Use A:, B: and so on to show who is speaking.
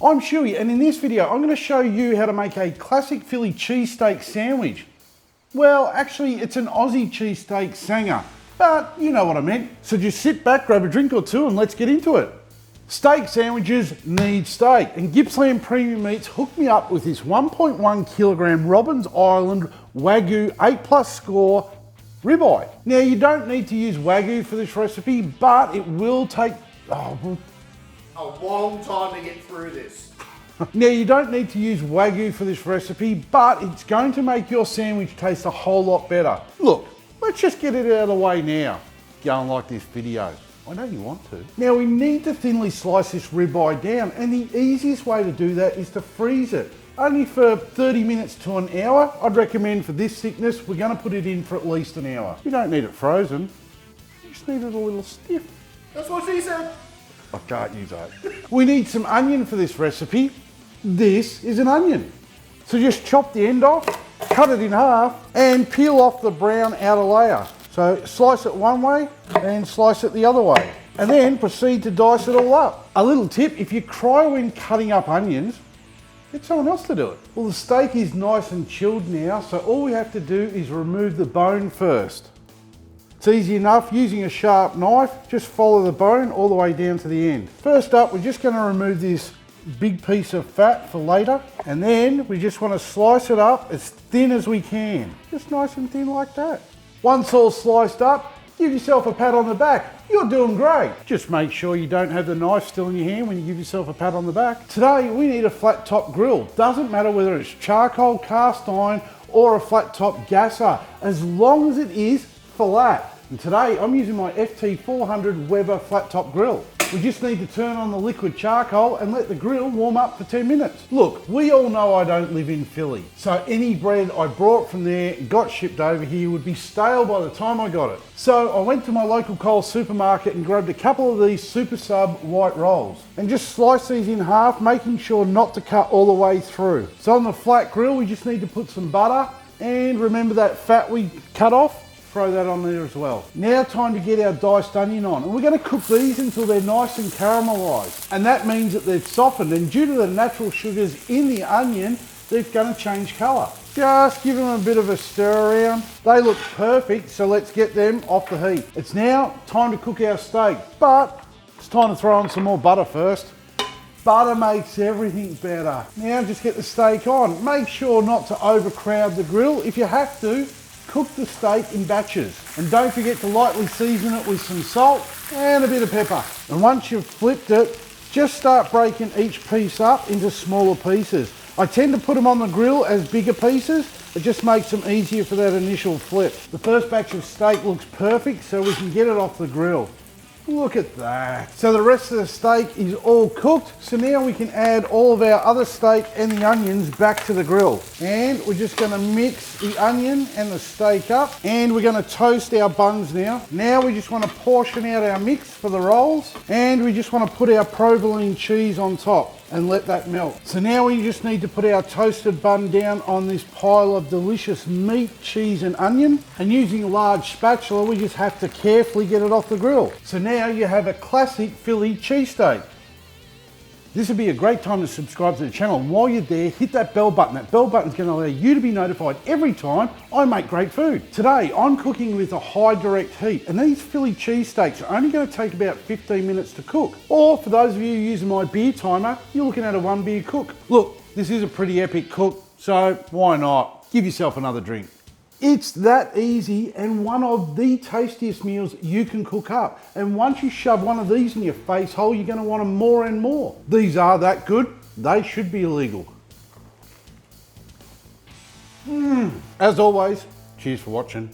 A: I'm Schuey, and in this video I'm going to show you how to make a classic Philly cheesesteak sandwich. Well, actually it's an Aussie cheesesteak sanga, but you know what I meant. So just sit back, grab a drink or two and let's get into it. Steak sandwiches need steak, and Gippsland Premium Meats hooked me up with this 1.1 kilogram Robbins Island Wagyu 8+ score ribeye. Now you don't need to use Wagyu for this recipe, but it will take
B: a long time to get through this.
A: Now you don't need to use Wagyu for this recipe, but it's going to make your sandwich taste a whole lot better. Look, let's just get it out of the way now. Go and like this video. I know you want to. Now we need to thinly slice this ribeye down, and the easiest way to do that is to freeze it. Only for 30 minutes to an hour. I'd recommend for this thickness, we're going to put it in for at least an hour. You don't need it frozen, you just need it a little stiff.
B: That's what she said.
A: I can't use that. We need some onion for this recipe. This is an onion. So just chop the end off, cut it in half, and peel off the brown outer layer. So slice it one way and slice it the other way. And then proceed to dice it all up. A little tip, if you cry when cutting up onions, get someone else to do it. Well, the steak is nice and chilled now, so all we have to do is remove the bone first. It's easy enough. Using a sharp knife, just follow the bone all the way down to the end. First up, we're just going to remove this big piece of fat for later, and then we just want to slice it up as thin as we can. Just nice and thin like that. Once all sliced up, give yourself a pat on the back. You're doing great. Just make sure you don't have the knife still in your hand when you give yourself a pat on the back. Today, we need a flat top grill. Doesn't matter whether it's charcoal, cast iron, or a flat top gasser, as long as it is flat. And today I'm using my FT400 Weber flat top grill. We just need to turn on the liquid charcoal and let the grill warm up for 10 minutes. Look, we all know I don't live in Philly, so any bread I brought from there and got shipped over here would be stale by the time I got it. So I went to my local Coles supermarket and grabbed a couple of these Super Sub white rolls and just slice these in half, making sure not to cut all the way through. So on the flat grill we just need to put some butter, and remember that fat we cut off? Throw that on there as well. Now time to get our diced onion on, and we're going to cook these until they're nice and caramelised. And that means that they've softened, and due to the natural sugars in the onion, they're going to change colour. Just give them a bit of a stir around. They look perfect, so let's get them off the heat. It's now time to cook our steak, but it's time to throw on some more butter first. Butter makes everything better. Now just get the steak on. Make sure not to overcrowd the grill. If you have to, cook the steak in batches, and don't forget to lightly season it with some salt and a bit of pepper. And once you've flipped it, just start breaking each piece up into smaller pieces. I tend to put them on the grill as bigger pieces. It just makes them easier for that initial flip. The first batch of steak looks perfect, so we can get it off the grill. Look at that. So the rest of the steak is all cooked. So now we can add all of our other steak and the onions back to the grill. And we're just going to mix the onion and the steak up. And we're going to toast our buns now. Now we just want to portion out our mix for the rolls. And we just want to put our provolone cheese on top and let that melt. So now we just need to put our toasted bun down on this pile of delicious meat, cheese and onion. And using a large spatula, we just have to carefully get it off the grill. So now you have a classic Philly cheesesteak. This would be a great time to subscribe to the channel. And while you're there, hit that bell button. That bell button is going to allow you to be notified every time I make great food. Today, I'm cooking with a high direct heat, and these Philly cheesesteaks are only going to take about 15 minutes to cook. Or for those of you using my beer timer, you're looking at a 1 beer cook. Look, this is a pretty epic cook, so why not? Give yourself another drink. It's that easy and one of the tastiest meals you can cook up. And once you shove one of these in your face hole, you're going to want them more and more. These are that good, they should be illegal. As always, cheers for watching.